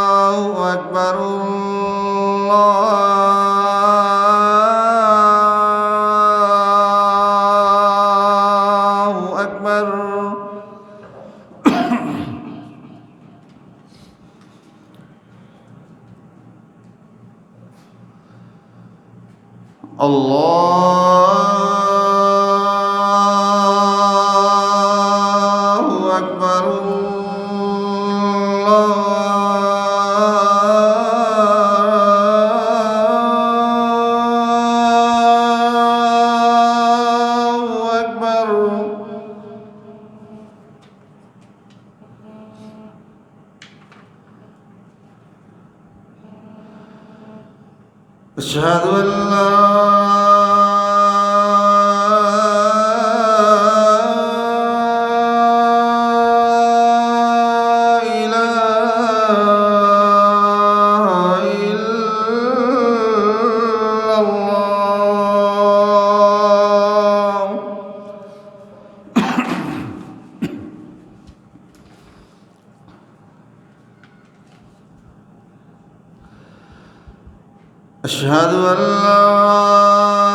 الله أكبر الله أكبر الله أكبر الله أكبر أشهد أن لا أشهد أن لا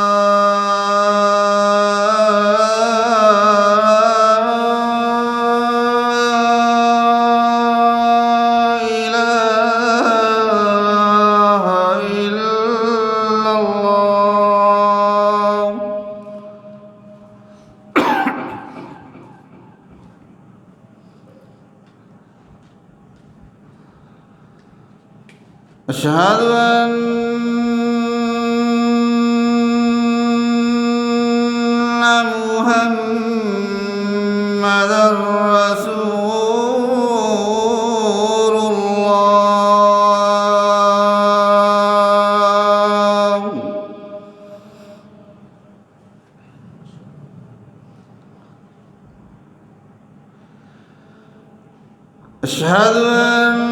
إله إلا الله أشهد أن محمدًا رسول الله أشهد أن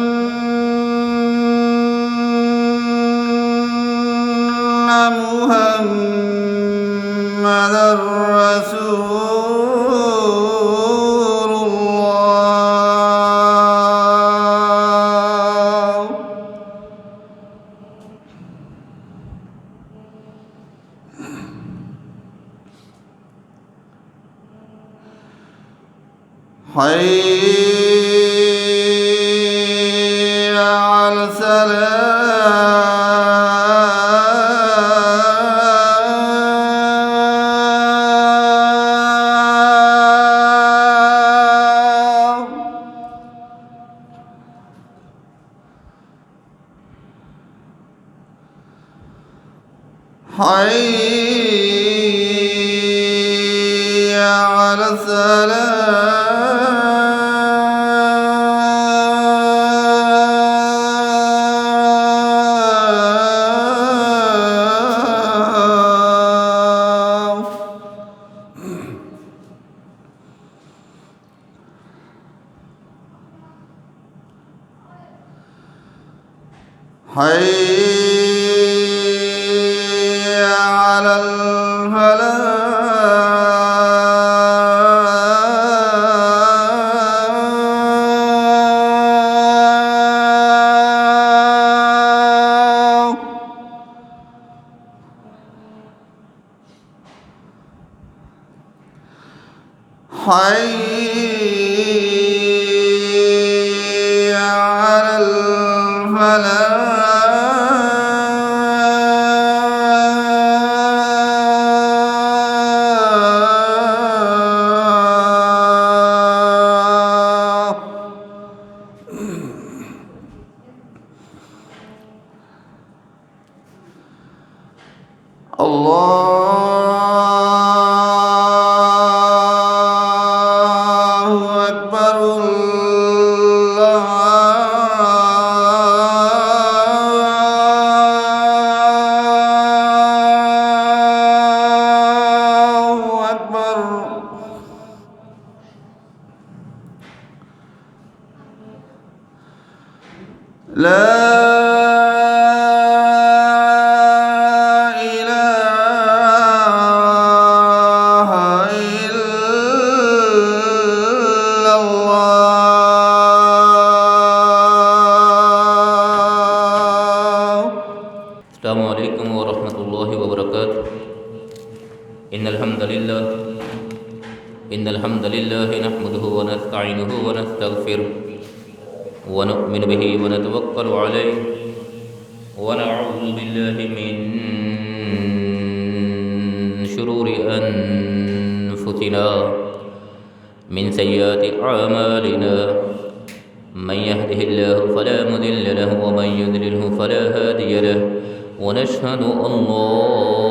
محمدًا رسول الله حي على السلام حي على السلام حي على الفلاح حي على الفلاح الله أكبر الله أكبر لا إله إن الحمد لله نحمده ونستعينه ونستغفره ونؤمن به ونتوكل عليه ونعوذ بالله من شرور أنفسنا من سيئات أعمالنا من يهده الله فلا مضل له ومن يضلله فلا هادي له ونشهد أن لا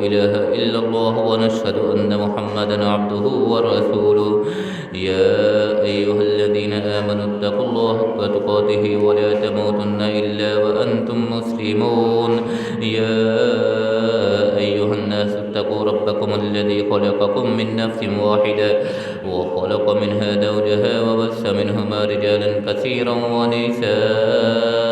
إله إلا الله ونشهد أن محمدا عبده ورسوله يا أيها الذين آمنوا اتقوا الله حق تقاته ولا تموتن إلا وأنتم مسلمون يا أيها الناس اتقوا ربكم الذي خلقكم من نفس واحدة وخلق منها زوجها وبث منهما رجالا كثيرا ونساء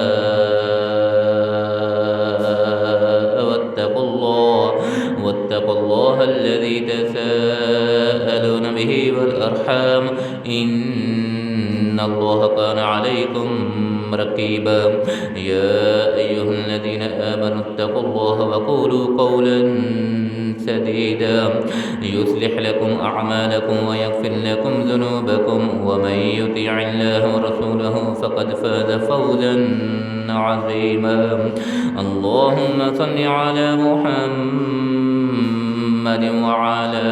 واتقوا الله الذي تساءلون به والأرحام إن الله كان عليكم رقيبا يا أيها الذين آمنوا اتقوا الله وقولوا قولا سديدا يصلح لكم أعمالكم ويغفر لكم ذنوبكم ومن يطع الله ورسوله فقد فاز فوزا عظيما اللهم صل على محمد وعلى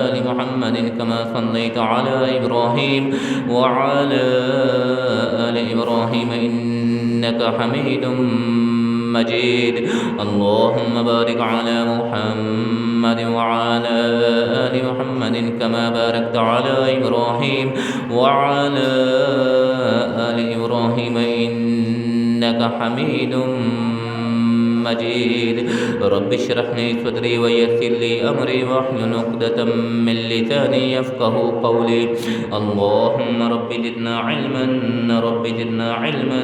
آل محمد كما صليت على إبراهيم وعلى آل إبراهيم إنك حميد مجيد اللهم بارك على محمد وعلى آل محمد كما باركت على إبراهيم وعلى آل إبراهيم إنك حميد مجيد رب اشرح لي صدري ويسر لي أمري واحلل عقدة من لساني يفقهوا قولي اللهم رب زدنا علما رب زدنا علما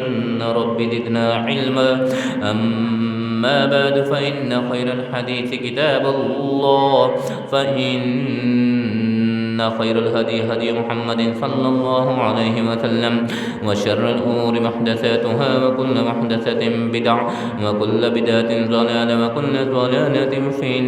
رب زدنا علما أما بعد فإن خير الحديث كتاب الله فإن خير الهدي هدي محمد صلى الله عليه وسلم وشر الأمور محدثاتها وكل محدثة بدعة وكل بدعة ضلالة وكل ضلالة في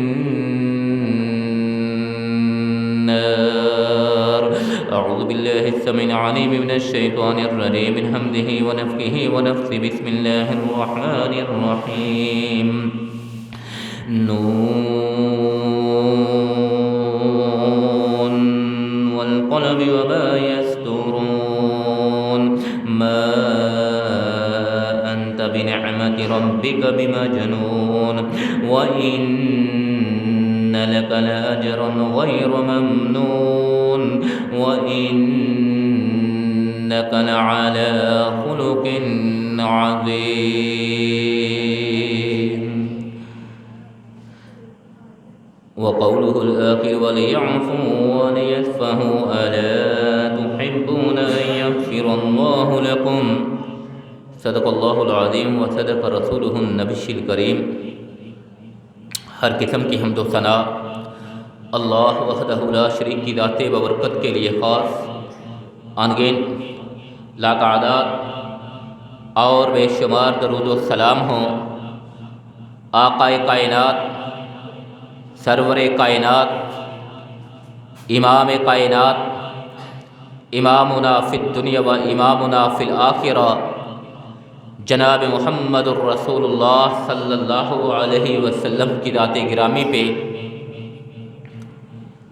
النار أعوذ بالله السميع العليم من الشيطان الرجيم من همزه ونفخه ونفثه بسم الله الرحمن الرحيم والقلم وما يسطرون ما أنت بنعمة ربك بمجنون وإن لك لأجرا غير ممنون وإنك لعلى خلق عظيم وقوله الآخر وليعفوا وليصفحوا ألا تحبون أن يغفر الله لكم صدق اللہ العظیم وصدق رسولہ النبی الکریم ہر قسم کی حمد و ثنا اللہ وحدہ لا شریک کی ذات ببرکت کے لیے خاص آنگین لاکعداد اور بے شمار درود و سلام ہوں آقا کائنات سرور کائنات امام کائنات امامنا فی الدنیا و امامنا فی الآخرہ جناب محمد الرسول اللہ صلی اللہ علیہ وسلم کی ذات گرامی پہ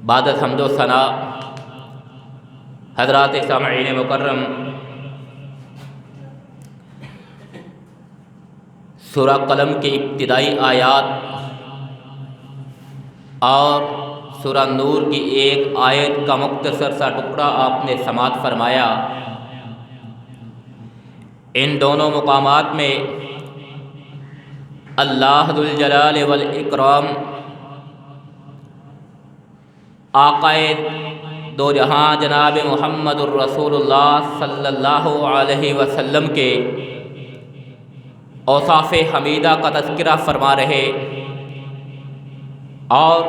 بعد حمد و ثنا حضرات سامعین مکرم سورہ قلم کی ابتدائی آیات اور سورہ نور کی ایک آیت کا مختصر سا ٹکڑا آپ نے سماعت فرمایا ان دونوں مقامات میں اللہ ذو الجلال والاکرام آقائے دو جہاں جناب محمد الرسول اللہ صلی اللہ علیہ وسلم کے اوصاف حمیدہ کا تذکرہ فرما رہے اور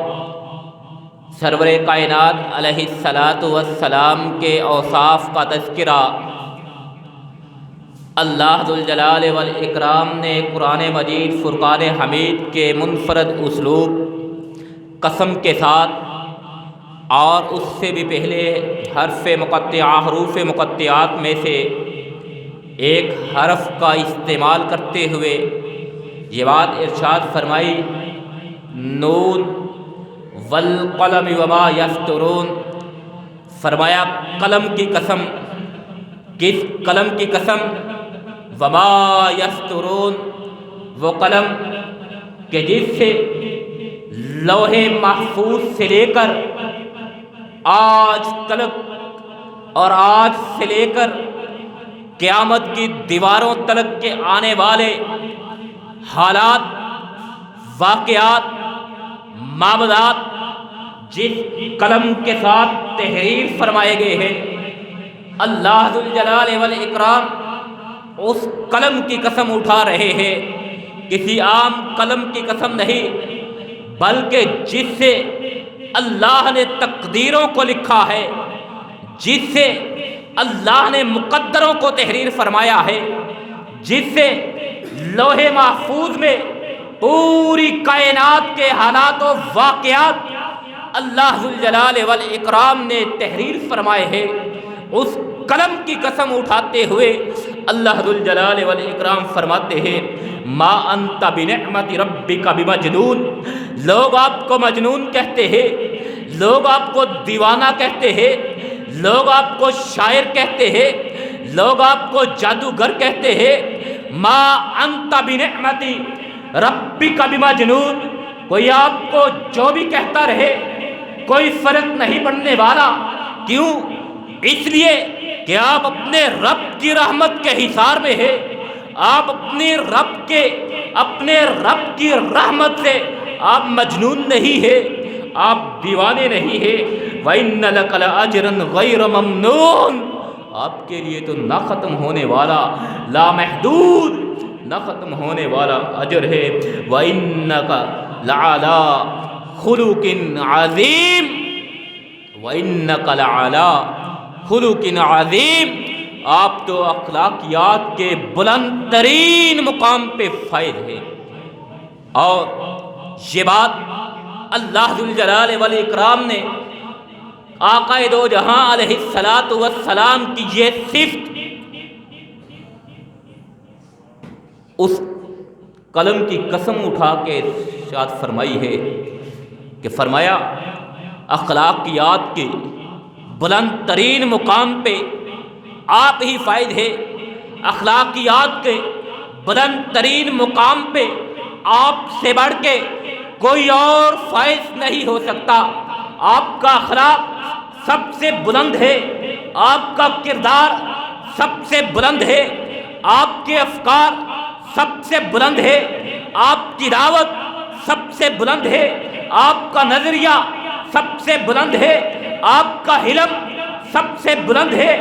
سرور کائنات علیہ الصلاۃ والسلام کے اوصاف کا تذکرہ اللہ ذو الجلال والاکرام نے قرآن مجید فرقان حمید کے منفرد اسلوب قسم کے ساتھ اور اس سے بھی پہلے حرف مقطعہ حروف مقطعات میں سے ایک حرف کا استعمال کرتے ہوئے یہ بات ارشاد فرمائی، نون والقلم وما یسطرون، فرمایا قلم کی قسم، کس قلم کی قسم؟ وما یسطرون، وہ قلم کہ جس سے لوح محفوظ سے لے کر آج تلک اور آج سے لے کر قیامت کی دیواروں تلک کے آنے والے حالات، واقعات، معاملات جس قلم کے ساتھ تحریر فرمائے گئے ہیں، اللہ ذوالجلال والاکرام اس قلم کی قسم اٹھا رہے ہیں، کسی عام قلم کی قسم نہیں، بلکہ جس سے اللہ نے تقدیروں کو لکھا ہے، جس سے اللہ نے مقدروں کو تحریر فرمایا ہے، جس سے لوح محفوظ میں پوری کائنات کے حالات و واقعات اللہ ذوالجلال والاکرام نے تحریر فرمائے ہیں، اس قلم کی قسم اٹھاتے ہوئے اللہ ذوالجلال والاکرام فرماتے ہیں، ما انت بنعمت ربک بمجنون، لوگ آپ کو مجنون کہتے ہیں، لوگ آپ کو دیوانہ کہتے ہیں، لوگ آپ کو شاعر کہتے ہیں، لوگ آپ کو جادوگر کہتے ہیں، ما انت بنعمت ربک بمجنون، کوئی آپ کو جو بھی کہتا رہے کوئی فرق نہیں پڑنے والا، کیوں؟ اس لیے کہ آپ اپنے رب کی رحمت کے حصار میں ہیں، آپ اپنے رب کی رحمت سے آپ مجنون نہیں ہیں، آپ دیوانے نہیں ہیں، وَإِنَّ لَكَ لَأَجْرًا غَيْرَ مَمْنُونٍ، آپ کے لیے تو نہ ختم ہونے والا، لامحدود نہ ختم ہونے والا اجر ہے، وَإِنَّكَ لَعَلَىٰ خُلُقٍ عَظِيمٍ، وَإِنَّكَ لَعَلَىٰ خُلُقٍ عَظِيمٍ، آپ تو اخلاقیات کے بلند ترین مقام پہ فائز ہیں۔ اور یہ بات اللہ ذوالجلال والاکرام نے آقا دو جہاں علیہ السلام کی یہ صفت اس قلم کی قسم اٹھا کے ارشاد فرمائی ہے کہ فرمایا اخلاقیات کے بلند ترین مقام پہ آپ ہی فائز ہے، اخلاقیات کے بلند ترین مقام پہ آپ سے بڑھ کے کوئی اور فائز نہیں ہو سکتا، آپ کا اخلاق سب سے بلند ہے، آپ کا کردار سب سے بلند ہے، آپ کے افکار سب سے بلند ہے، آپ کی دعوت سب سے بلند ہے، آپ کا نظریہ سب سے بلند ہے، آپ کا حلم سب سے بلند ہے،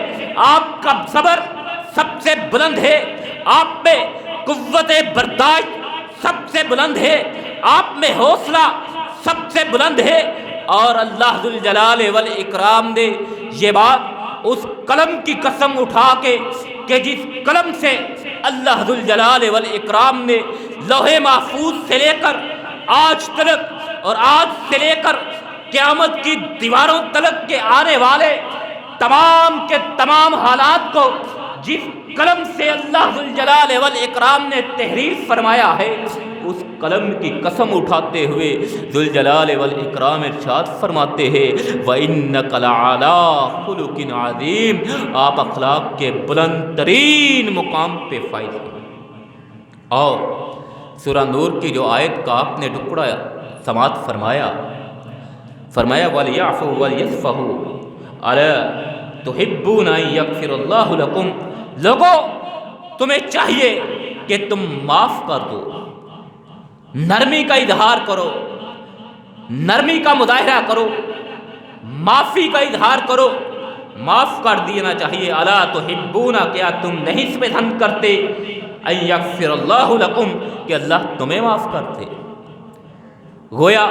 آپ کا صبر سب سے بلند ہے، آپ میں قوت برداشت سب سے بلند ہے، آپ میں حوصلہ سب سے بلند ہے، اور اللہ ذوالجلال والاکرام نے یہ بات اس قلم کی قسم اٹھا کے کہ جس قلم سے اللہ ذوالجلال والاکرام نے لوح محفوظ سے لے کر آج تلک اور آج سے لے کر قیامت کی دیواروں تلک کے آنے والے تمام کے تمام حالات کو جس قلم سے اللہ ذوالجلال والاکرام نے تحریر فرمایا ہے، اس قلم کی قسم اٹھاتے ہوئے ذوالجلال والاکرام ارشاد فرماتے ہیں، وَإِنَّكَ لَعَلَىٰ خُلُقٍ عَظِيمٍ، آپ اخلاق کے بلند ترین مقام پہ فائز ہیں۔ اور سورہ نور کی جو آیت کا آپ نے ٹکڑا سماعت فرمایا وَلْيَعْفُوا وَلْيَصْفَحُوا أَلَا تُحِبُّونَ أَن يَغْفِرَ اللَّهُ لَكُمْ، لوگوں تمہیں چاہیے کہ تم معاف کر دو، نرمی کا اظہار کرو، نرمی کا مظاہرہ کرو، معافی کا اظہار کرو، معاف کر دینا چاہیے۔ الا تحبون، کیا تم نہیں پسند کرتے، ان یغفر اللہ لکم، کہ اللہ تمہیں معاف کرتے۔ گویا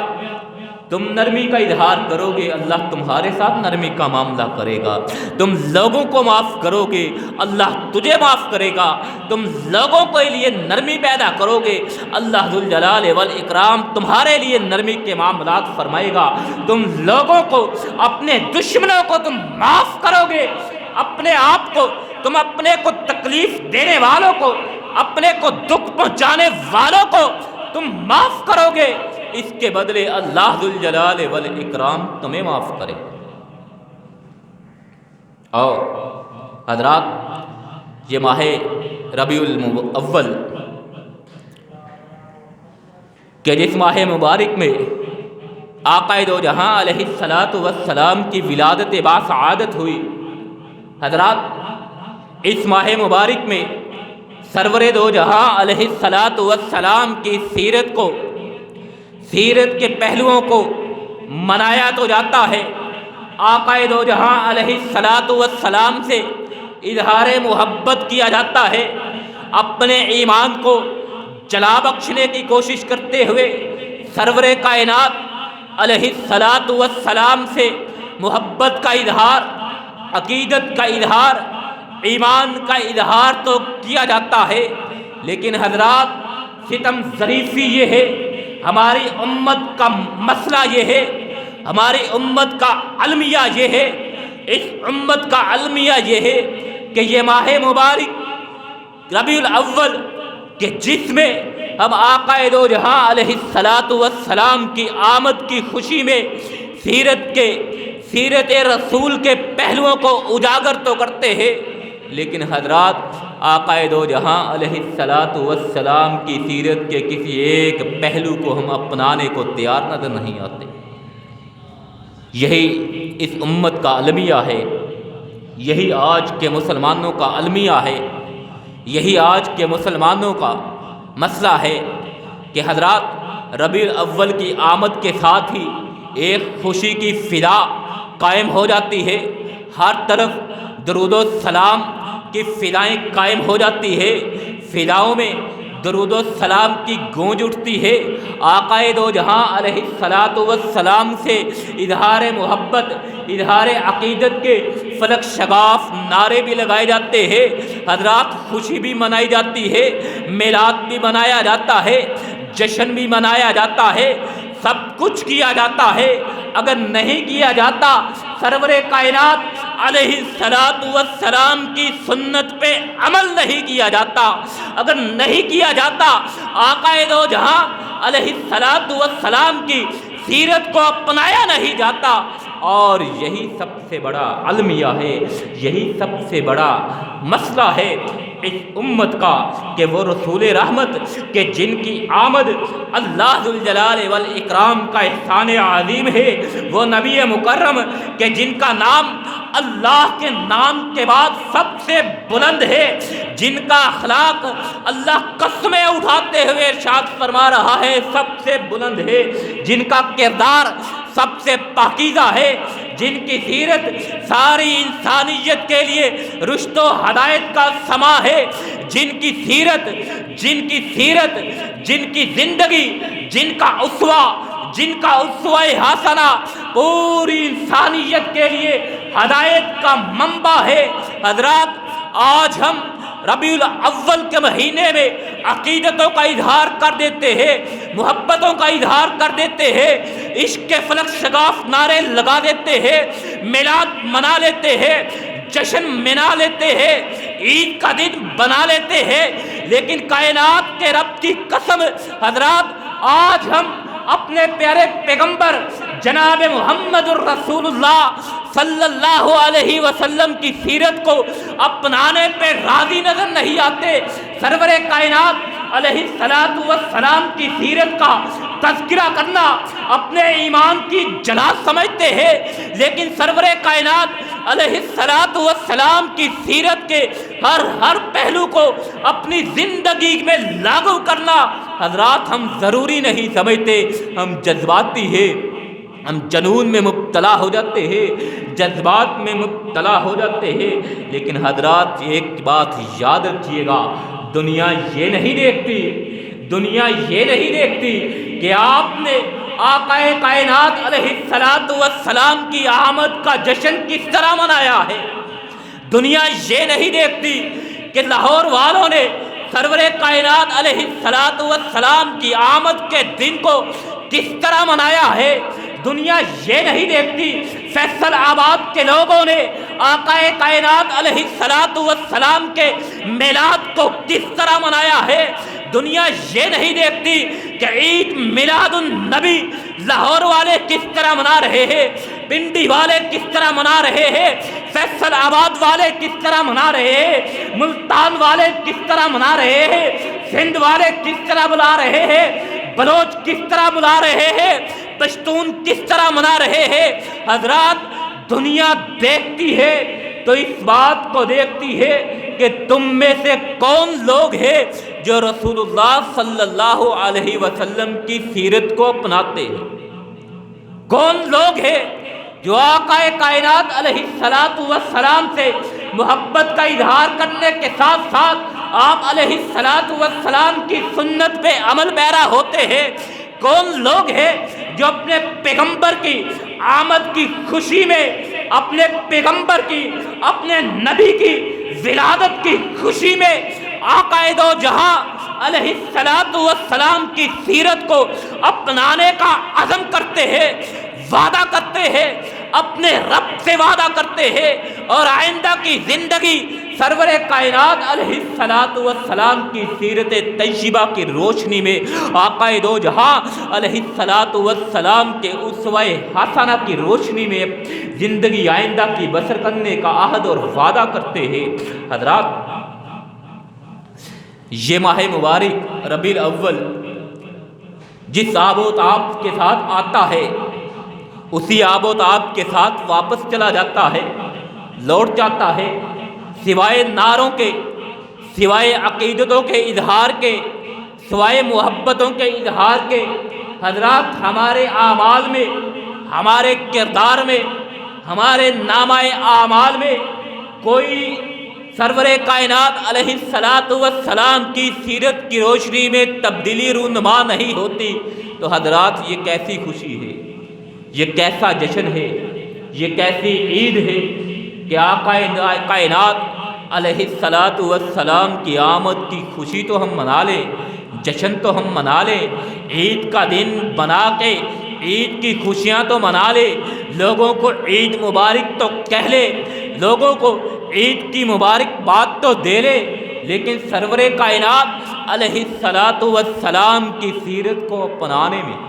تم نرمی کا اظہار کرو گے، اللہ تمہارے ساتھ نرمی کا معاملہ کرے گا۔ تم لوگوں کو معاف کرو گے، اللہ تجھے معاف کرے گا۔ تم لوگوں کے لیے نرمی پیدا کرو گے، اللہ ذوالجلال والاکرام تمہارے لیے نرمی کے معاملات فرمائے گا۔ تم لوگوں کو، اپنے دشمنوں کو تم معاف کرو گے، اپنے آپ کو، تم اپنے کو تکلیف دینے والوں کو، اپنے کو دکھ پہنچانے والوں کو تم معاف کرو گے، اس کے بدلے اللہ ذوالجلال والاکرام تمہیں معاف کرے۔ اور حضرات، یہ ماہ ربیع الاول کہ جس ماہ مبارک میں آقا دو جہاں علیہ السلام کی ولادت باسعادت ہوئی، حضرات اس ماہ مبارک میں سرور دو جہاں علیہ السلام کی سیرت کو، سیرت کے پہلوؤں کو منایا تو جاتا ہے، آقا دو جہاں علیہ السلام سے اظہار محبت کیا جاتا ہے، اپنے ایمان کو جلا بخشنے کی کوشش کرتے ہوئے سرور کائنات علیہ السلام سے محبت کا اظہار، عقیدت کا اظہار، ایمان کا اظہار تو کیا جاتا ہے، لیکن حضرات ستم ظریفی یہ ہے، ہماری امت کا مسئلہ یہ ہے، ہماری امت کا المیہ یہ ہے، اس امت کا المیہ یہ ہے کہ یہ ماہ مبارک ربیع الاول کہ جس میں ہم آقا دو جہاں علیہ السلام کی آمد کی خوشی میں سیرت رسول کے پہلوؤں کو اجاگر تو کرتے ہیں، لیکن حضرات آقا دو جہاں علیہ السلام کی سیرت کے کسی ایک پہلو کو ہم اپنانے کو تیار نظر نہیں آتے۔ یہی اس امت کا المیہ ہے، یہی آج کے مسلمانوں کا المیہ ہے، یہی آج کے مسلمانوں کا مسئلہ ہے کہ حضرات ربیع الاول کی آمد کے ساتھ ہی ایک خوشی کی فضا قائم ہو جاتی ہے، ہر طرف درود و سلام کی فضائیں قائم ہو جاتی ہے، فضاؤں میں درود و سلام کی گونج اٹھتی ہے، آقا دو جہاں علیہ السلام سے اظہار محبت، اظہار عقیدت کے فلک شگاف نعرے بھی لگائے جاتے ہیں، حضرات خوشی بھی منائی جاتی ہے، میلاد بھی منایا جاتا ہے، جشن بھی منایا جاتا ہے، سب کچھ کیا جاتا ہے۔ اگر نہیں کیا جاتا، سرور کائنات علیہ السلام کی سنت پہ عمل نہیں کیا جاتا، اگر نہیں کیا جاتا آقا دو جہاں علیہ السلام کی سیرت کو اپنایا نہیں جاتا، اور یہی سب سے بڑا المیہ ہے، یہی سب سے بڑا مسئلہ ہے اس امت کا کہ وہ رسول رحمت کہ جن کی آمد اللہ ذوالجلال والاکرام کا احسان عظیم ہے، وہ نبی مکرم کہ جن کا نام اللہ کے نام کے بعد سب سے بلند ہے، جن کا اخلاق اللہ قسمیں اٹھاتے ہوئے ارشاد فرما رہا ہے سب سے بلند ہے، جن کا کردار سب سے پاکیزہ ہے، جن کی سیرت ساری انسانیت کے لیے رشد و ہدایت کا سما ہے، جن کی سیرت، جن کی زندگی، جن کا اسوہ حسنہ پوری انسانیت کے لیے ہدایت کا منبع ہے۔ حضرات آج ہم ربیع الاول کے مہینے میں عقیدتوں کا اظہار کر دیتے ہیں، محبتوں کا اظہار کر دیتے ہیں، عشق کے فلک شگاف نعرے لگا دیتے ہیں، میلاد منا لیتے ہیں، جشن منا لیتے ہیں، عید کا دن بنا لیتے ہیں، لیکن کائنات کے رب کی قسم حضرات آج ہم اپنے پیارے پیغمبر جناب محمد الرسول اللہ صلی اللہ علیہ وسلم کی سیرت کو اپنانے پہ راضی نظر نہیں آتے۔ سرور کائنات علیہ السلام کی سیرت کا تذکرہ کرنا اپنے ایمان کی جلا سمجھتے ہیں، لیکن سرور کائنات علیہ السلام کی سیرت کے ہر پہلو کو اپنی زندگی میں لاگو کرنا حضرات ہم ضروری نہیں سمجھتے، ہم جذباتی ہیں، ہم جنون میں مبتلا ہو جاتے ہیں، جذبات میں مبتلا ہو جاتے ہیں، لیکن حضرات ایک بات یاد رکھیے گا، دنیا یہ نہیں دیکھتی، دنیا یہ نہیں دیکھتی کہ آپ نے آقا کائنات علیہ السلام کی آمد کا جشن کس طرح منایا ہے۔ دنیا یہ نہیں دیکھتی کہ لاہور والوں نے سرور کائنات علیہ السلام کی آمد کے دن کو کس طرح منایا ہے۔ دنیا یہ نہیں دیکھتی فیصل آباد کے لوگوں نے آقا کائنات علیہ السلام کے میلاد کو کس طرح منایا ہے۔ دنیا یہ نہیں دیکھتی کہ عید میلاد النبی لاہور والے کس طرح منا رہے ہیں، پنڈی والے کس طرح منا رہے ہیں، فیصل آباد والے کس طرح منا رہے ہیں، ملتان والے کس طرح منا رہے ہیں، سندھ والے کس طرح بلا رہے ہیں، بلوچ کس طرح بلا رہے ہیں، پشتون کس طرح منا رہے ہیں۔ حضرات دنیا دیکھتی ہے تو اس بات کو دیکھتی ہے کہ تم میں سے کون لوگ ہیں جو رسول اللہ صلی اللہ علیہ وسلم کی سیرت کو اپناتے ہیں، کون لوگ ہیں جو آقا کائنات علیہ السلام سے محبت کا اظہار کرنے کے ساتھ ساتھ آپ علیہ السلام کی سنت پہ عمل پیرا ہوتے ہیں، کون لوگ ہیں جو اپنے پیغمبر کی آمد کی خوشی میں، اپنے پیغمبر کی، اپنے نبی کی ولادت کی خوشی میں آقا دو جہاں علیہ السلام کی سیرت کو اپنانے کا عزم کرتے ہیں، وعدہ کرتے ہیں، اپنے رب سے وعدہ کرتے ہیں، اور آئندہ کی زندگی سرور کائنات علیہ السلام کی سیرت طیبہ کی روشنی میں آقا دو جہاں علیہ السلام کے اسوہ حسنہ کی روشنی میں زندگی آئندہ کی بسر کرنے کا عہد اور وعدہ کرتے ہیں۔ حضرات یہ ماہ مبارک ربیع الاول جس آب و تاب کے ساتھ آتا ہے اسی آب و تاب کے ساتھ واپس چلا جاتا ہے، لوٹ جاتا ہے، سوائے نعروں کے، سوائے عقیدتوں کے اظہار کے، سوائے محبتوں کے اظہار کے۔ حضرات ہمارے اعمال میں، ہمارے کردار میں، ہمارے نامہ اعمال میں کوئی سرور کائنات علیہ السلام کی سیرت کی روشنی میں تبدیلی رونما نہیں ہوتی تو حضرات یہ کیسی خوشی ہے، یہ کیسا جشن ہے، یہ کیسی عید ہے کہ آقا کائنات علیہ السلام کی آمد کی خوشی تو ہم منا لیں، جشن تو ہم منا لیں، عید کا دن بنا کے عید کی خوشیاں تو منا لیں، لوگوں کو عید مبارک تو کہہ لے، لوگوں کو عید کی مبارک بات تو دے لے، لیکن سرور کائنات علیہ السلام کی سیرت کو اپنانے میں،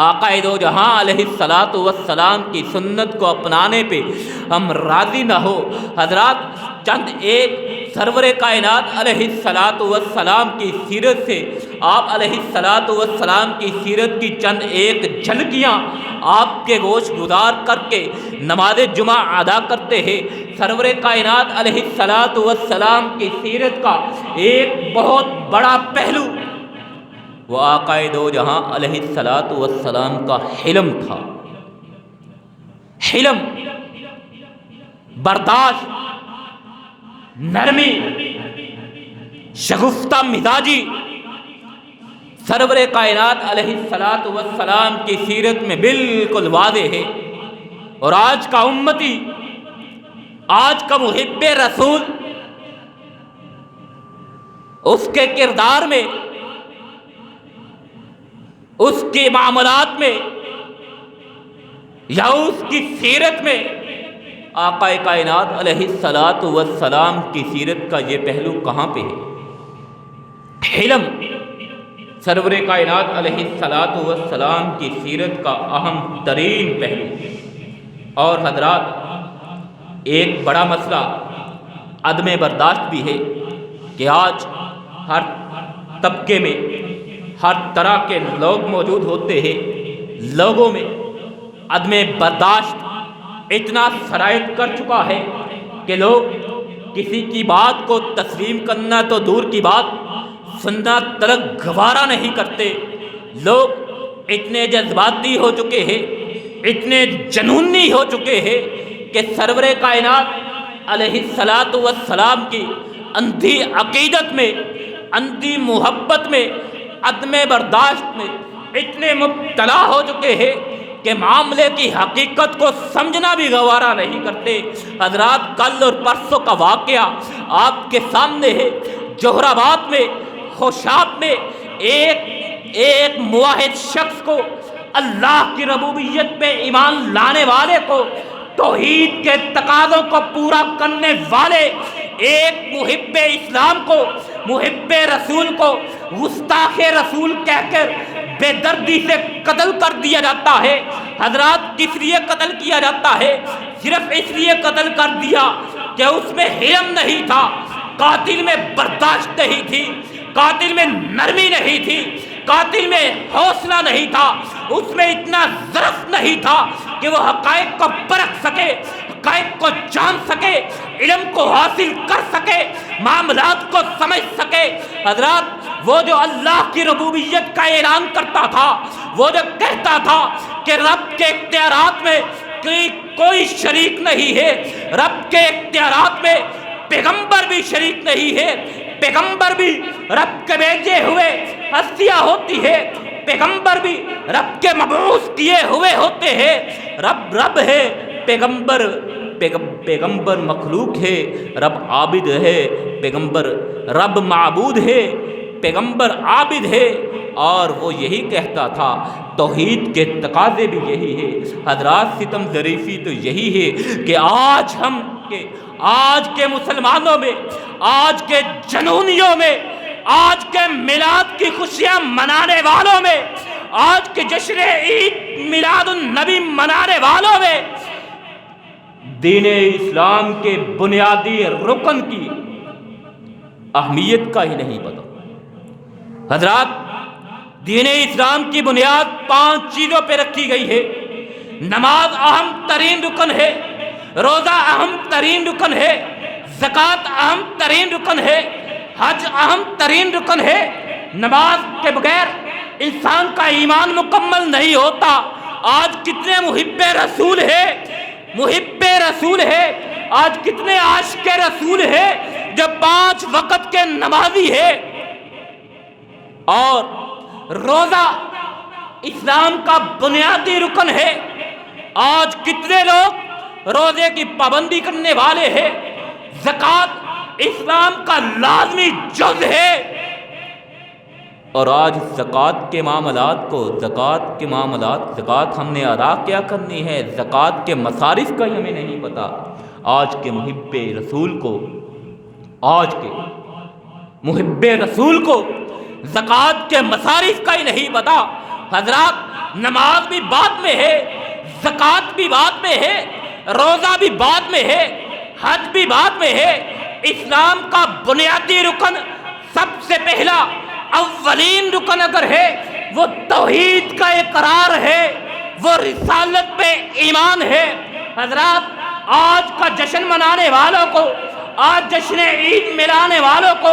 آقا دو جہاں علیہ السلام کی سنت کو اپنانے پہ ہم راضی نہ ہو۔ حضرات چند ایک سرور کائنات علیہ السلام کی سیرت سے، آپ علیہ السلام کی سیرت کی چند ایک جھلکیاں آپ کے گوش گزار کر کے نماز جمعہ ادا کرتے ہیں۔ سرور کائنات علیہ السلام کی سیرت کا ایک بہت بڑا پہلو وہ آقا دو جہاں علیہ السلام کا حلم تھا، حلم، برداشت، نرمی، شگفتہ مزاجی سرور کائنات علیہ السلام کی سیرت میں بالکل واضح ہے۔ اور آج کا امتی، آج کا محب رسول اس کے کردار میں، اس کے معاملات میں یا اس کی سیرت میں آقا کائنات علیہ السلام کی سیرت کا یہ پہلو کہاں پہ ہے؟ حلم سرور کائنات علیہ السلام کی سیرت کا اہم ترین پہلو۔ اور حضرات ایک بڑا مسئلہ عدم برداشت بھی ہے کہ آج ہر طبقے میں ہر طرح کے لوگ موجود ہوتے ہیں، لوگوں میں عدم برداشت اتنا شرائط کر چکا ہے کہ لوگ کسی کی بات کو تسلیم کرنا تو دور کی بات، سننا تلک گوارا نہیں کرتے۔ لوگ اتنے جذباتی ہو چکے ہیں، اتنے جنونی ہو چکے ہیں کہ سرور کائنات علیہ السلام کی اندھی عقیدت میں اندھی محبت میں، عدم برداشت میں اتنے مبتلا ہو چکے ہیں کہ معاملے کی حقیقت کو سمجھنا بھی گوارا نہیں کرتے۔ حضرات، کل اور پرسوں کا واقعہ آپ کے سامنے ہے۔ جوہر آباد میں، خوشاب میں ایک موحد شخص کو، اللہ کی ربوبیت پہ ایمان لانے والے کو، توحید کے تقاضوں کو پورا کرنے والے ایک محب اسلام کو، محب رسول کو گستاخ رسول کہہ کر بے دردی سے قتل کر دیا جاتا ہے۔ حضرات، کس لیے قتل کیا جاتا ہے؟ صرف اس لیے قتل کر دیا کہ اس میں حلم نہیں تھا، قاتل میں برداشت نہیں تھی، قاتل میں نرمی نہیں تھی، قاتل میں حوصلہ نہیں تھا، اس میں اتنا ظرف نہیں تھا کہ وہ حقائق کو پرکھ سکے، حقائق کو جان سکے، علم کو حاصل کر سکے، معاملات کو سمجھ سکے۔ حضرات، وہ جو اللہ کی ربوبیت کا اعلان کرتا تھا، وہ جو کہتا تھا کہ رب کے اختیارات میں کوئی شریک نہیں ہے، رب کے اختیارات میں پیغمبر بھی شریک نہیں ہے، پیغمبر بھی رب کے بھیجے ہوئے ہستیاں ہوتی ہے، پیغمبر بھی رب کے مبعوث کیے ہوئے ہوتے ہیں۔ رب ہے، پیغمبر مخلوق ہے، رب عابد ہے، رب معبود ہے، پیغمبر عابد ہے۔ اور وہ یہی کہتا تھا، توحید کے تقاضے بھی یہی ہے۔ حضرات، ستم ظریفی تو یہی ہے کہ آج کے مسلمانوں میں، آج کے جنونیوں میں، آج کے میلاد کی خوشیاں منانے والوں میں، آج کے جشن عید میلاد النبی منانے والوں میں دین اسلام کے بنیادی رکن کی اہمیت کا ہی نہیں پتہ۔ حضرات، دین اسلام کی بنیاد 5 چیزوں پہ رکھی گئی ہے۔ نماز اہم ترین رکن ہے، روزہ اہم ترین رکن ہے، زکوٰۃ اہم ترین رکن ہے، حج اہم ترین رکن ہے۔ نماز کے بغیر انسان کا ایمان مکمل نہیں ہوتا۔ آج کتنے محب رسول ہے، آج کتنے عاشق رسول ہے جو 5 وقت کے نمازی ہے۔ اور روزہ اسلام کا بنیادی رکن ہے، آج کتنے لوگ روزے کی پابندی کرنے والے ہیں۔ زکوٰۃ اسلام کا لازمی جز ہے، اور آج زکوٰۃ کے معاملات ہم نے ادا کیا کرنی ہے، زکوٰۃ کے مصارف کا ہمیں نہیں پتہ۔ آج کے محب رسول کو زکوٰۃ کے مصارف کا ہی نہیں پتہ۔ حضرات، نماز بھی بعد میں ہے، زکوٰۃ بھی بعد میں ہے، روزہ بھی بعد میں ہے، حج بھی بعد میں ہے۔ اسلام کا بنیادی رکن، سب سے پہلا اولین رکن اگر ہے، وہ توحید کا اقرار ہے، وہ رسالت پہ ایمان ہے۔ حضرات، آج کا جشن منانے والوں کو، آج جشن عید منانے والوں کو،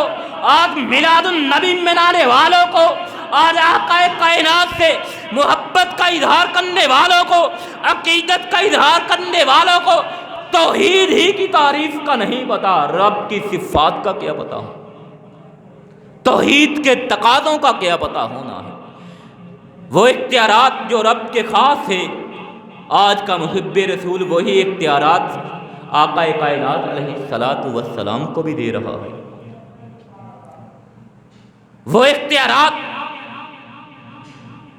آج میلاد النبی منانے والوں کو، آج آقا کائنات سے محبت کا اظہار کرنے والوں کو، عقیدت کا اظہار کرنے والوں کو توحید ہی کی تعریف کا نہیں پتا، رب کی صفات کا کیا پتا ہو، توحید کے تقاضوں کا کیا پتا ہونا ہے۔ وہ اختیارات جو رب کے خاص ہے، آج کا محب رسول وہی اختیارات آقا کائنات علیہ الصلاۃ والسلام کو بھی دے رہا ہے۔ وہ اختیارات،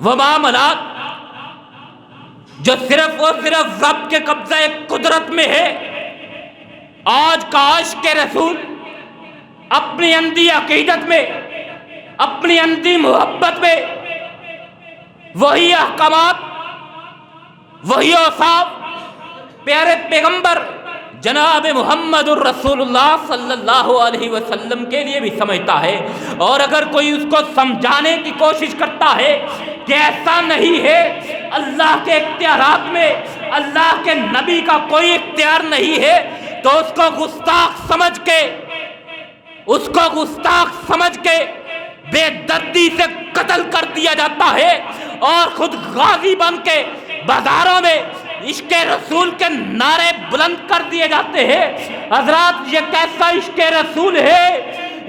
وہ معاملات جو صرف اور صرف رب کے قبضہ قدرت میں ہے، آج کا عاشق رسول اپنی اندھی عقیدت میں، اپنی اندھی محبت میں وہی احکامات، وہی اوصاف پیارے پیغمبر جناب محمد الرسول اللہ صلی اللہ علیہ وسلم کے لیے بھی سمجھتا ہے۔ اور اگر کوئی اس کو سمجھانے کی کوشش کرتا ہے کہ ایسا نہیں ہے، اللہ کے اختیارات میں اللہ کے نبی کا کوئی اختیار نہیں ہے، تو اس کو گستاخ سمجھ کے بے دردی سے قتل کر دیا جاتا ہے، اور خود غازی بن کے بازاروں میں عشق رسول کے نعرے بلند کر دیے جاتے ہیں۔ حضرات، یہ کیسا عشق رسول ہے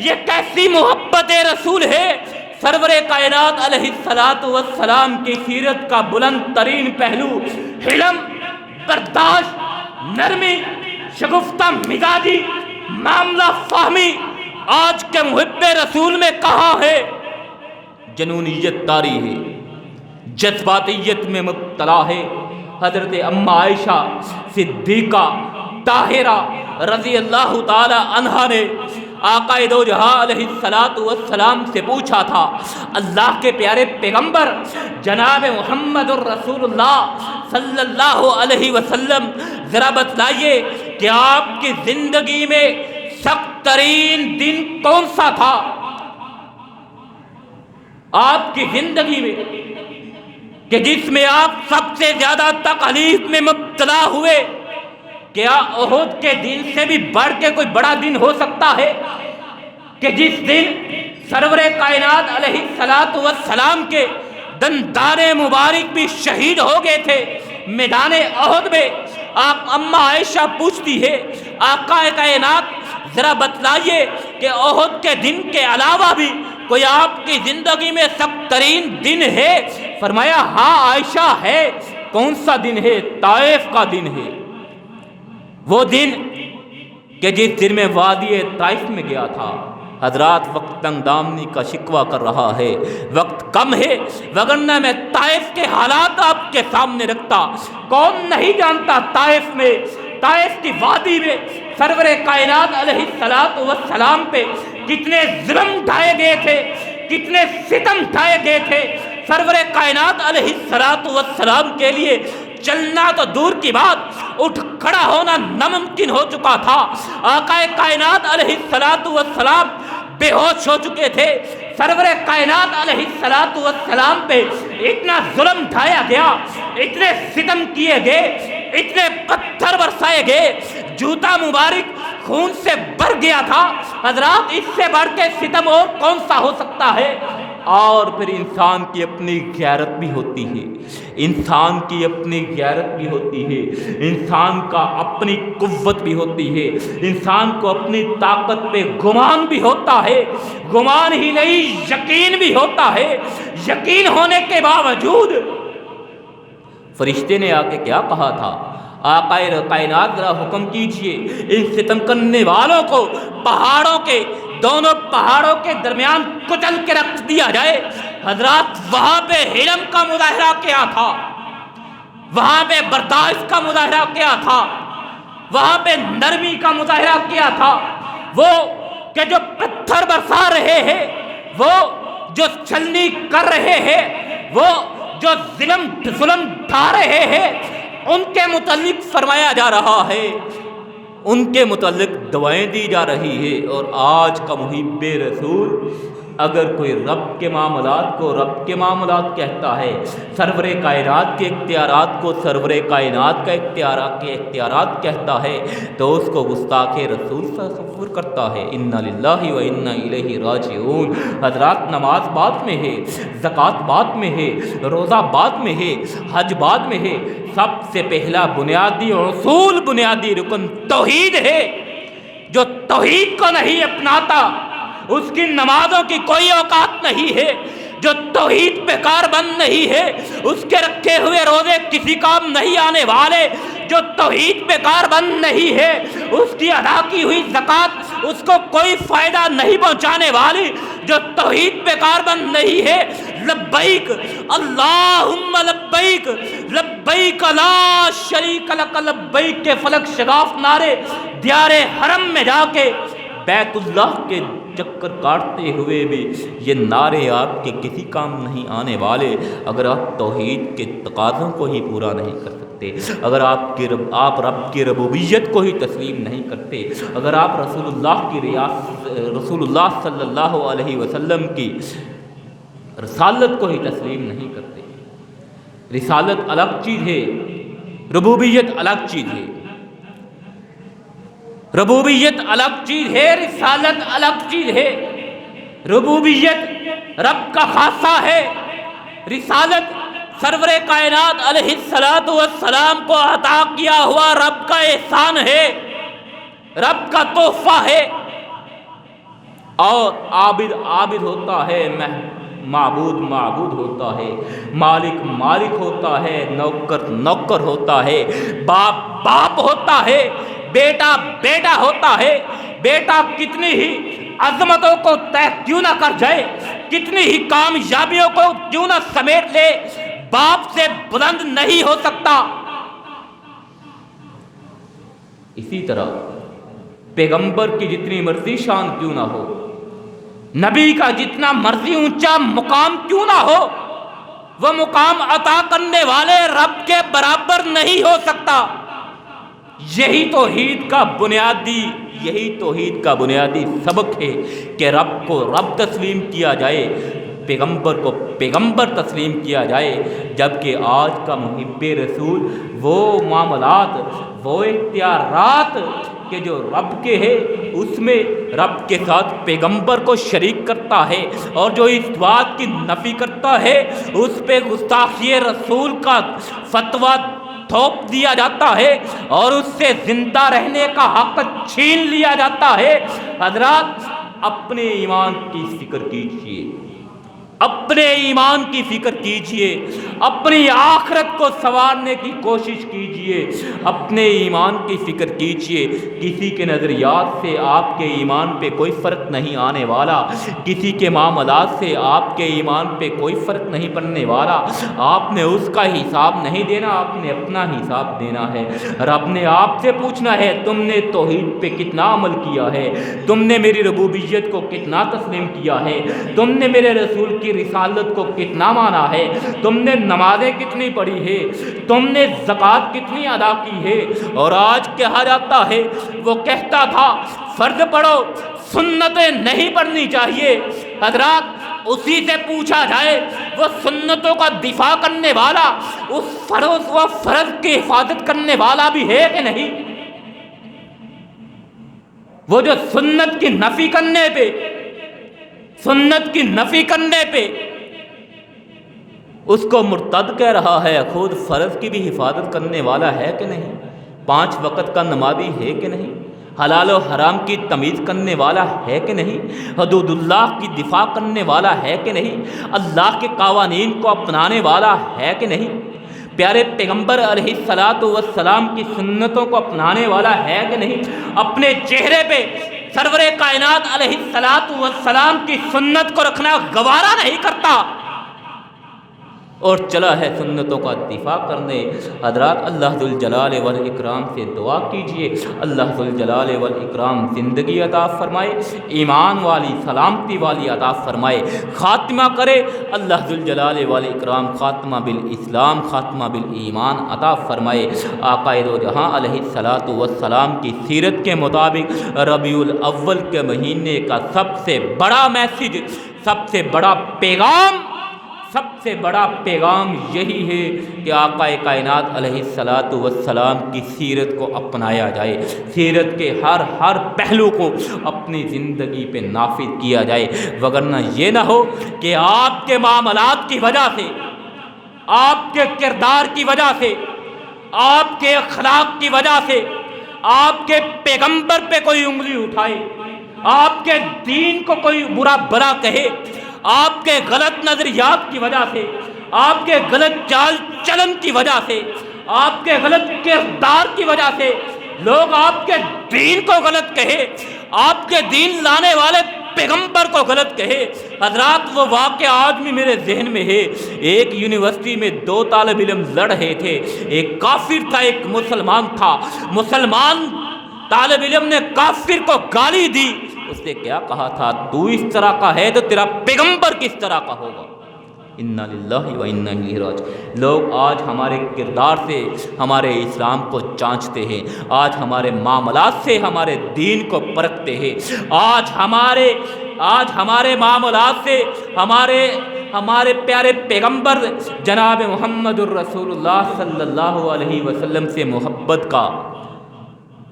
یہ کیسی محبت رسول ہے؟ سرور کائنات علیہ الصلوۃ والسلام کی سیرت کا بلند ترین پہلو حلم، برداشت، نرمی، شگفتہ مزاجی، معاملہ فہمی آج کے محب رسول میں کہاں ہے؟ جنونیت طاری ہے، جذباتیت میں مبتلا ہے۔ حضرت اما عائشہ صدیقہ طاہرہ رضی اللہ تعالی عنہا نے آقا دو جہاں علیہ الصلوۃ والسلام سے پوچھا تھا، اللہ کے پیارے پیغمبر جناب محمد الرسول اللہ صلی اللہ علیہ وسلم ذرا بتلائیے کہ آپ کی زندگی میں سخت ترین دن کون سا تھا؟ آپ کی زندگی میں کہ جس میں آپ سب سے زیادہ تکلیف میں مبتلا ہوئے، کیا احد کے دن سے بھی بڑھ کے کوئی بڑا دن ہو سکتا ہے کہ جس دن سرور کائنات علیہ الصلوۃ والسلام کے دندان مبارک بھی شہید ہو گئے تھے میدان احد میں؟ آپ اما عائشہ پوچھتی ہے آقا کائنات ذرا بتلائیے کہ احد کے دن کے علاوہ بھی کوئی آپ کی زندگی میں سخت ترین دن ہے؟ فرمایا ہاں عائشہ ہے۔ کون سا دن ہے؟ طائف کا دن ہے۔ وہ دن کہ جس دن میں وادی طائف میں گیا تھا۔ حضرات وقت تنگ دامنی کا شکوہ کر رہا ہے، وقت کم ہے، وگرنہ میں طائف کے حالات آپ کے سامنے رکھتا۔ کون نہیں جانتا طائف میں، طائف کی وادی میں سرور کائنات علیہ الصلوۃ والسلام پہ کتنے ظلم ڈھائے گئے تھے، کتنے ستم ڈھائے گئے تھے۔ سرور کائنات علیہ الصلوۃ والسلام کے لیے چلنا تو دور کی بات، اٹھ کھڑا ہونا ناممکن ہو چکا تھا۔ آقا کائنات علیہ الصلوۃ والسلام بے ہوش ہو چکے تھے۔ سرور کائنات علیہ الصلوۃ والسلام پہ اتنا ظلم ڈھایا گیا، اتنے ستم کیے گئے، اتنے پتھر برسائے گئے، جوتا مبارک خون سے بھر گیا تھا۔ حضرات اس سے بڑھ کے ستم اور کون سا ہو سکتا ہے؟ اور پھر انسان کی اپنی غیرت بھی ہوتی ہے، انسان کی اپنی غیرت بھی ہوتی ہے، انسان کا اپنی قوت بھی ہوتی ہے، انسان کو اپنی طاقت پہ گمان بھی ہوتا ہے، گمان ہی نہیں یقین بھی ہوتا ہے۔ یقین ہونے کے باوجود فرشتے نے آ کے کیا کہا تھا؟ آقا کائنات ذرا حکم کیجئے ان ستم کرنے والوں کو پہاڑوں کے، دونوں پہاڑوں کے درمیان کچل کے رکھ دیا جائے۔ حضرات وہاں پہ حلم کا مظاہرہ کیا تھا، وہاں پہ برداشت کا مظاہرہ کیا تھا، وہاں پہ نرمی کا مظاہرہ کیا تھا۔ وہ کہ جو پتھر برسا رہے ہیں، وہ جو چھلنی کر رہے ہیں، وہ جو ظلم ڈھا رہے ہیں، ان کے متعلق فرمایا جا رہا ہے، ان کے متعلق دعائیں دی جا رہی ہے۔ اور آج کا محب رسول اگر کوئی رب کے معاملات کو رب کے معاملات کہتا ہے، سرور کائنات کے اختیارات کو سرور کائنات کا اختیارات کہتا ہے، تو اس کو گستاخ رسول تصور کرتا ہے۔ انا للہ و انا الیہ راجعون۔ حضرات نماز بعد میں ہے، زکوٰۃ بعد میں ہے، روزہ بعد میں ہے، حج بعد میں ہے، سب سے پہلا بنیادی اصول، بنیادی رکن توحید ہے۔ جو توحید کو نہیں اپناتا اس کی نمازوں کی کوئی اوقات نہیں ہے۔ جو توحید پہ کاربند نہیں ہے اس کے رکھے ہوئے روزے کسی کام نہیں آنے والے۔ جو توحید پہ کاربند نہیں ہے اس کی ادا کی ہوئی زکوٰۃ اس کو کوئی فائدہ نہیں پہنچانے والی۔ جو توحید پہ کاربند نہیں ہے، لبیک اللہم لبیک لبیک لا شریک لک لبیک کے فلک شگاف نعرے دیار حرم میں جا کے بیت اللہ کے چکر کاٹتے ہوئے بھی یہ نعرے آپ کے کسی کام نہیں آنے والے اگر آپ توحید کے تقاضوں کو ہی پورا نہیں کر سکتے، اگر آپ رب کی ربوبیت کو ہی تسلیم نہیں کرتے، اگر آپ رسول اللہ صلی اللہ علیہ وسلم کی رسالت کو ہی تسلیم نہیں کرتے۔ رسالت الگ چیز ہے، ربوبیت الگ چیز ہے۔ ربوبیت الگ چیز ہے، رسالت الگ چیز ہے۔ ربوبیت رب کا خاصہ ہے، رسالت سرور کائنات علیہ الصلوۃ والسلام کو عطا کیا ہوا رب کا احسان ہے، رب کا تحفہ ہے۔ اور عابد عابد ہوتا ہے، معبود معبود ہوتا ہے، مالک مالک ہوتا ہے، نوکر نوکر ہوتا ہے، باپ باپ ہوتا ہے، بیٹا بیٹا ہوتا ہے۔ بیٹا کتنی ہی عظمتوں کو طے کیوں نہ کر جائے، کتنی ہی کامیابیوں کو کیوں نہ سمیٹ لے، باپ سے بلند نہیں ہو سکتا۔ اسی طرح پیغمبر کی جتنی مرضی شان کیوں نہ ہو، نبی کا جتنا مرضی اونچا مقام کیوں نہ ہو، وہ مقام عطا کرنے والے رب کے برابر نہیں ہو سکتا۔ یہی توحید کا بنیادی سبق ہے کہ رب کو رب تسلیم کیا جائے، پیغمبر کو پیغمبر تسلیم کیا جائے، جبکہ آج کا محب رسول وہ معاملات، وہ اختیارات کہ جو رب کے ہے، اس میں رب کے ساتھ پیغمبر کو شریک کرتا ہے، اور جو اس بات کی نفی کرتا ہے اس پہ گستاخی رسول کا فتویٰ تھوپ دیا جاتا ہے اور اس سے زندہ رہنے کا حق چھین لیا جاتا ہے۔ حضرات، اپنے ایمان کی فکر کیجئے، اپنے ایمان کی فکر کیجئے، اپنی آخرت کو سنوارنے کی کوشش کیجئے، اپنے ایمان کی فکر کیجئے۔ کسی کے نظریات سے آپ کے ایمان پہ کوئی فرق نہیں آنے والا، کسی کے معاملات سے آپ کے ایمان پہ کوئی فرق نہیں پڑنے والا۔ آپ نے اس کا حساب نہیں دینا، آپ نے اپنا حساب دینا ہے۔ رب نے آپ سے پوچھنا ہے تم نے توحید پہ کتنا عمل کیا ہے، تم نے میری ربوبیت کو کتنا تسلیم کیا ہے، تم نے میرے رسول کی رسالت کو کتنا مانا ہے، تم نے نمازیں کتنی پڑھی ہے، تم نے زکوٰۃ کتنی ادا کی ہے۔ اور آج کہا جاتا ہے، وہ کہتا تھا فرض پڑھو، سنتیں نہیں پڑھنی چاہیے۔ حضرات، اسی سے پوچھا جائے وہ سنتوں کا دفاع کرنے والا، اس فرض کی حفاظت کرنے والا بھی ہے کہ نہیں؟ وہ جو سنت کی نفی کرنے پہ اس کو مرتد کہہ رہا ہے، خود فرض کی بھی حفاظت کرنے والا ہے کہ نہیں؟ 5 وقت کا نمازی ہے کہ نہیں؟ حلال و حرام کی تمیز کرنے والا ہے کہ نہیں؟ حدود اللہ کی دفاع کرنے والا ہے کہ نہیں؟ اللہ کے قوانین کو اپنانے والا ہے کہ نہیں؟ پیارے پیغمبر علیہ السلام کی سنتوں کو اپنانے والا ہے کہ نہیں؟ اپنے چہرے پہ سرور کائنات علیہ السلام کی سنت کو رکھنا گوارا نہیں کرتا اور چلا ہے سنتوں کا دفاع کرنے۔ حضرات، اللہ ذوالجلال والاکرام سے دعا کیجئے، اللہ ذوالجلال والاکرام زندگی عطا فرمائے، ایمان والی سلامتی والی عطا فرمائے، خاتمہ کرے اللہ ذوالجلال والاکرام خاتمہ بالاسلام، خاتمہ بالایمان عطا فرمائے۔ آقا دو جہاں علیہ السلام کی سیرت کے مطابق ربیع الاول کے مہینے کا سب سے بڑا میسج، سب سے بڑا پیغام یہی ہے کہ آقا کائنات علیہ السلام کی سیرت کو اپنایا جائے، سیرت کے ہر پہلو کو اپنی زندگی پہ نافذ کیا جائے، وگرنہ یہ نہ ہو کہ آپ کے معاملات کی وجہ سے، آپ کے کردار کی وجہ سے، آپ کے اخلاق کی وجہ سے آپ کے پیغمبر پہ کوئی انگلی اٹھائے، آپ کے دین کو کوئی برا بھلا کہے، آپ کے غلط نظریات کی وجہ سے، آپ کے غلط چال چلن کی وجہ سے، آپ کے غلط کردار کی وجہ سے لوگ آپ کے دین کو غلط کہے، آپ کے دین لانے والے پیغمبر کو غلط کہے۔ حضرات، وہ واقعہ آج بھی میرے ذہن میں ہے۔ ایک یونیورسٹی میں 2 طالب علم لڑ رہے تھے، ایک کافر تھا، ایک مسلمان تھا۔ مسلمان طالب علم نے کافر کو گالی دی، اس نے کیا کہا تھا؟ تو اس طرح کا ہے تو تیرا پیغمبر کس طرح کا ہوگا؟ انا للہ و انا الیہ راجعون۔ لوگ آج ہمارے کردار سے ہمارے اسلام کو جانچتے ہیں، آج ہمارے معاملات سے ہمارے دین کو پرکھتے ہیں، آج ہمارے معاملات سے ہمارے پیارے پیغمبر جناب محمد الرسول اللہ صلی اللہ علیہ وسلم سے محبت کا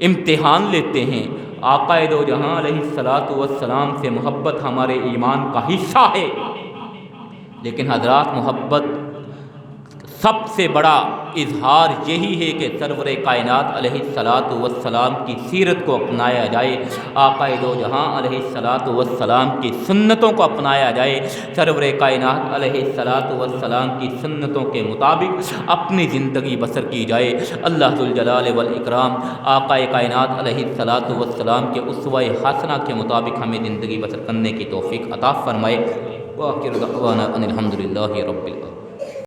امتحان لیتے ہیں۔ آقا دو جہاں علیہ السلام سے محبت ہمارے ایمان کا حصہ ہے، لیکن حضرات، محبت سب سے بڑا اظہار یہی ہے کہ سرور کائنات علیہ الصلاۃ والسلام کی سیرت کو اپنایا جائے، آقا دو جہاں علیہ الصلاۃ والسلام کی سنتوں کو اپنایا جائے، سرور کائنات علیہ الصلاۃ والسلام کی سنتوں کے مطابق اپنی زندگی بسر کی جائے۔ اللہ ذوالجلال والاکرام آقا کائنات علیہ الصلاۃ والسلام کے اسوہ حسنہ کے مطابق ہمیں زندگی بسر کرنے کی توفیق عطا فرمائے۔ وآخر دعوانا ان الحمد للہ رب العالمین۔